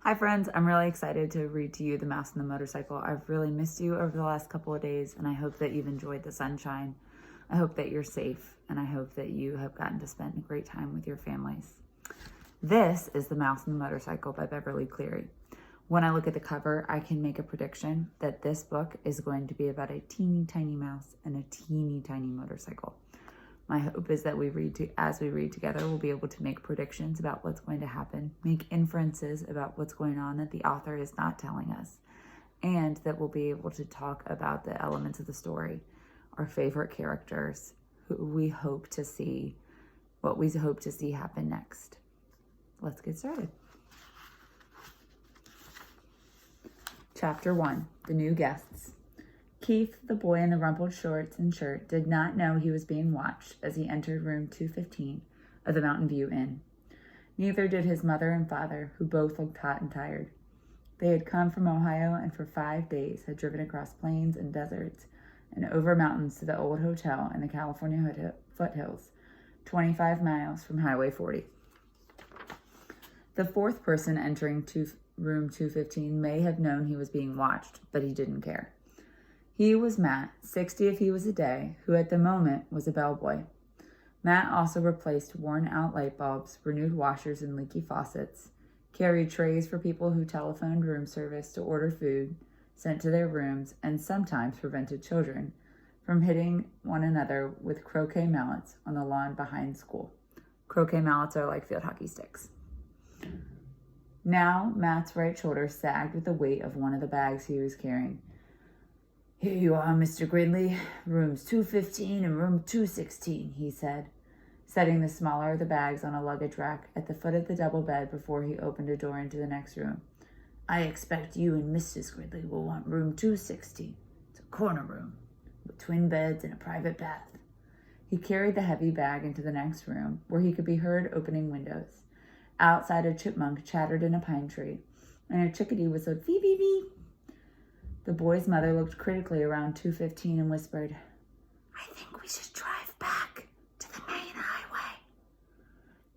Hi friends, I'm really excited to read to you The Mouse and the Motorcycle. I've really missed you over the last couple of days, and I hope that you've enjoyed the sunshine. I hope that you're safe, and I hope that you have gotten to spend a great time with your families. This is The Mouse and the Motorcycle by Beverly Cleary. When I look at the cover, I can make a prediction that this book is going to be about a teeny tiny mouse and a teeny tiny motorcycle. My hope is that as we read together, we'll be able to make predictions about what's going to happen, make inferences about what's going on that the author is not telling us, and that we'll be able to talk about the elements of the story, our favorite characters, who we hope to see, what we hope to see happen next. Let's get started. Chapter 1, The New Guests. Keith, the boy in the rumpled shorts and shirt, did not know he was being watched as he entered room 215 of the Mountain View Inn. Neither did his mother and father, who both looked hot and tired. They had come from Ohio and for 5 days had driven across plains and deserts and over mountains to the old hotel in the California foothills, 25 miles from Highway 40. The fourth person entering room 215 may have known he was being watched, but he didn't care. He was Matt, 60 if he was a day, who at the moment was a bellboy. Matt also replaced worn-out light bulbs, renewed washers and leaky faucets, carried trays for people who telephoned room service to order food sent to their rooms, and sometimes prevented children from hitting one another with croquet mallets on the lawn behind school. Croquet mallets are like field hockey sticks. Now, Matt's right shoulder sagged with the weight of one of the bags he was carrying. "Here you are, Mr. Gridley, rooms 215 and room 216, he said, setting the smaller of the bags on a luggage rack at the foot of the double bed before he opened a door into the next room. "I expect you and Mrs. Gridley will want room 216. It's a corner room with twin beds and a private bath." He carried the heavy bag into the next room, where he could be heard opening windows. Outside, a chipmunk chattered in a pine tree, and a chickadee whistled "vee-vee-vee." The boy's mother looked critically around 215 and whispered, "I think we should drive back to the main highway.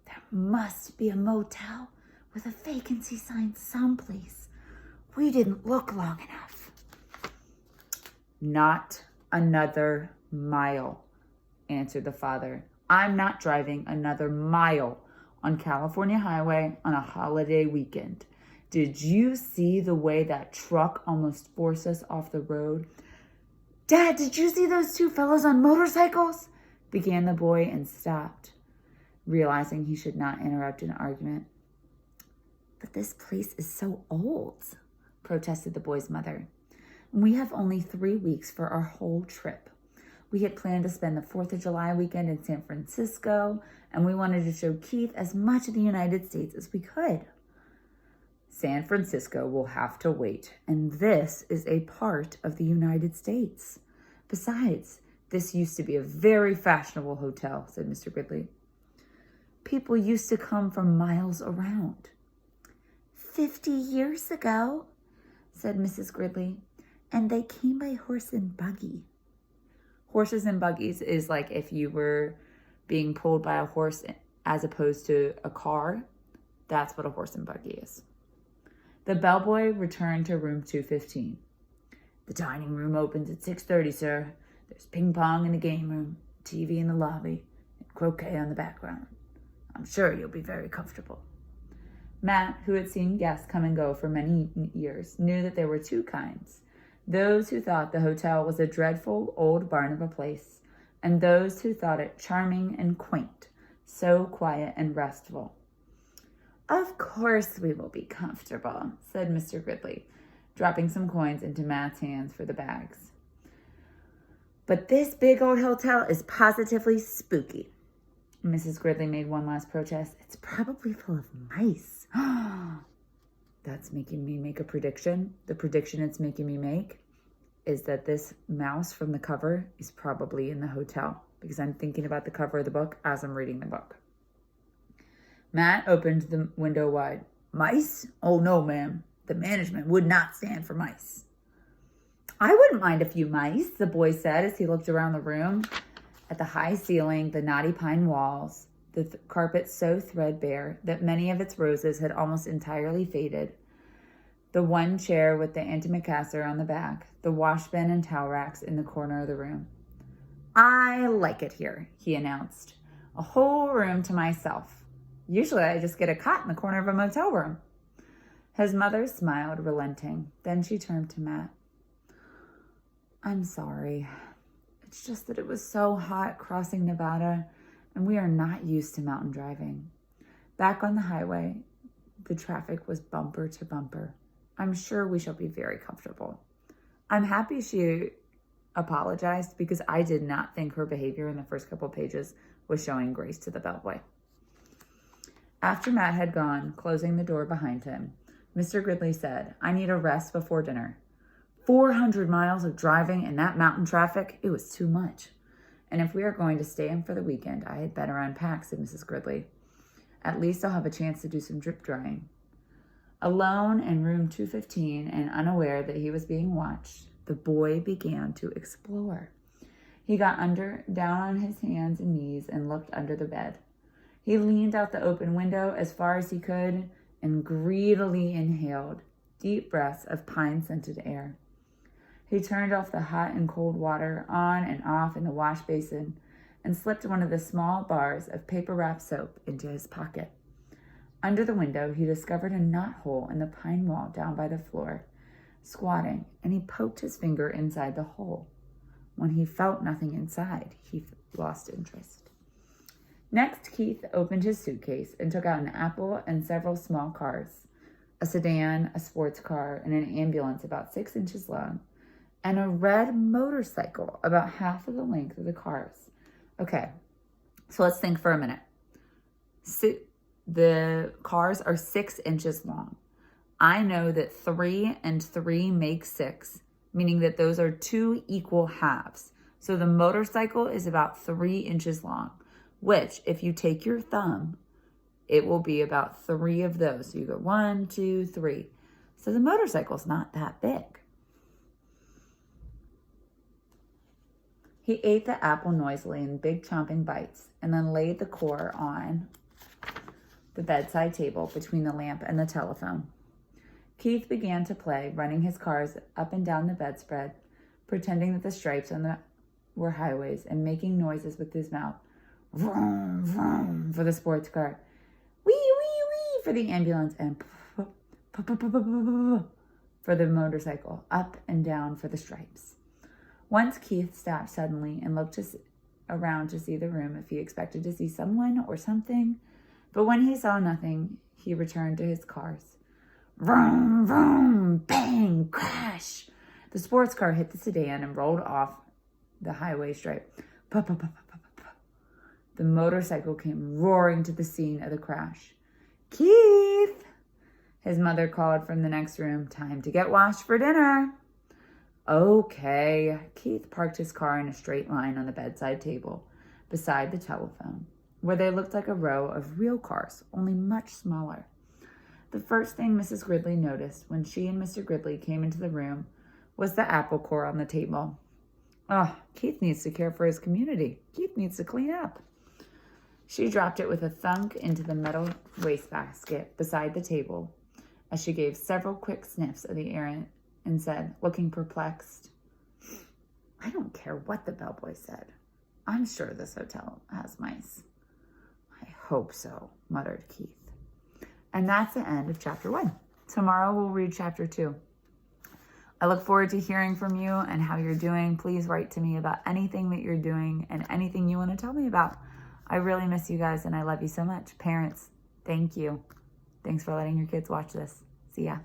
There must be a motel with a vacancy sign someplace. We didn't look long enough." "Not another mile," answered the father. "I'm not driving another mile on California Highway on a holiday weekend. Did you see the way that truck almost forced us off the road?" "Dad, did you see those two fellows on motorcycles?" began the boy and stopped, realizing he should not interrupt an argument. "But this place is so old," protested the boy's mother. "We have only 3 weeks for our whole trip. We had planned to spend the 4th of July weekend in San Francisco, and we wanted to show Keith as much of the United States as we could." "San Francisco will have to wait, and this is a part of the United States. Besides, this used to be a very fashionable hotel," said Mr. Gridley. "People used to come from miles around." 50 years ago," said Mrs. Gridley, "and they came by horse and buggy." Horses and buggies is like if you were being pulled by a horse as opposed to a car. That's what a horse and buggy is. The bellboy returned to room 215. "The dining room opens at 6:30, sir. There's ping pong in the game room, TV in the lobby, and croquet on the background. I'm sure you'll be very comfortable." Matt, who had seen guests come and go for many years, knew that there were two kinds: those who thought the hotel was a dreadful old barn of a place, and those who thought it charming and quaint, so quiet and restful. "Of course we will be comfortable," said Mr. Gridley, dropping some coins into Matt's hands for the bags. "But this big old hotel is positively spooky." Mrs. Gridley made one last protest. "It's probably full of mice." That's making me make a prediction. The prediction it's making me make is that this mouse from the cover is probably in the hotel, because I'm thinking about the cover of the book as I'm reading the book. Matt opened the window wide. "Mice? Oh, no, ma'am. The management would not stand for mice." "I wouldn't mind a few mice," the boy said as he looked around the room at the high ceiling, the knotty pine walls, the carpet so threadbare that many of its roses had almost entirely faded, The one chair with the antimacassar on the back, the wash bin and towel racks in the corner of the room. I like it here, he announced. A whole room to myself. Usually I just get a cot in the corner of a motel room. His mother smiled, relenting. Then she turned to Matt. I'm sorry. It's just that it was so hot crossing Nevada, and we are not used to mountain driving. Back on the highway, the traffic was bumper to bumper. I'm sure we shall be very comfortable. I'm happy she apologized because I did not think her behavior in the first couple pages was showing grace to the bellboy. After Matt had gone, closing the door behind him, Mr. Gridley said, I need a rest before dinner. 400 miles of driving in that mountain traffic, it was too much. And if we are going to stay in for the weekend, I had better unpack, said Mrs. Gridley. At least I'll have a chance to do some drip drying. Alone in room 215 and unaware that he was being watched, the boy began to explore. He got down on his hands and knees and looked under the bed. He leaned out the open window as far as he could and greedily inhaled deep breaths of pine-scented air. He turned off the hot and cold water on and off in the wash basin and slipped one of the small bars of paper-wrapped soap into his pocket. Under the window, he discovered a knothole in the pine wall down by the floor. Squatting, and he poked his finger inside the hole. When he felt nothing inside, he lost interest. Next, Keith opened his suitcase and took out an apple and several small cars, a sedan, a sports car, and an ambulance about 6 inches long, and a red motorcycle about half of the length of the cars. Okay, so let's think for a minute. The cars are 6 inches long. I know that 3 and 3 make 6, meaning that those are 2 equal halves. So the motorcycle is about 3 inches long, which if you take your thumb, it will be about 3 of those. So you go 1, 2, 3. So the motorcycle's not that big. He ate the apple noisily in big chomping bites and then laid the core on the bedside table between the lamp and the telephone. Keith began to play, running his cars up and down the bedspread, pretending that the stripes were highways and making noises with his mouth. Vroom, vroom for the sports car. Wee, wee, wee for the ambulance, and for the motorcycle, up and down for the stripes. Once Keith stopped suddenly and looked around to see the room if he expected to see someone or something. But when he saw nothing, he returned to his cars. Vroom, vroom, bang, crash. The sports car hit the sedan and rolled off the highway stripe. The motorcycle came roaring to the scene of the crash. Keith, his mother called from the next room. Time to get washed for dinner. Okay. Keith parked his car in a straight line on the bedside table beside the telephone, where they looked like a row of real cars, only much smaller. The first thing Mrs. Gridley noticed when she and Mr. Gridley came into the room was the apple core on the table. Oh, Keith needs to care for his community. Keith needs to clean up. She dropped it with a thunk into the metal wastebasket beside the table as she gave several quick sniffs of the air and said, looking perplexed, I don't care what the bellboy said. I'm sure this hotel has mice. I hope so, muttered Keith. And that's the end of chapter 1. Tomorrow we'll read chapter 2. I look forward to hearing from you and how you're doing. Please write to me about anything that you're doing and anything you want to tell me about. I really miss you guys and I love you so much. Parents, thank you. Thanks for letting your kids watch this. See ya.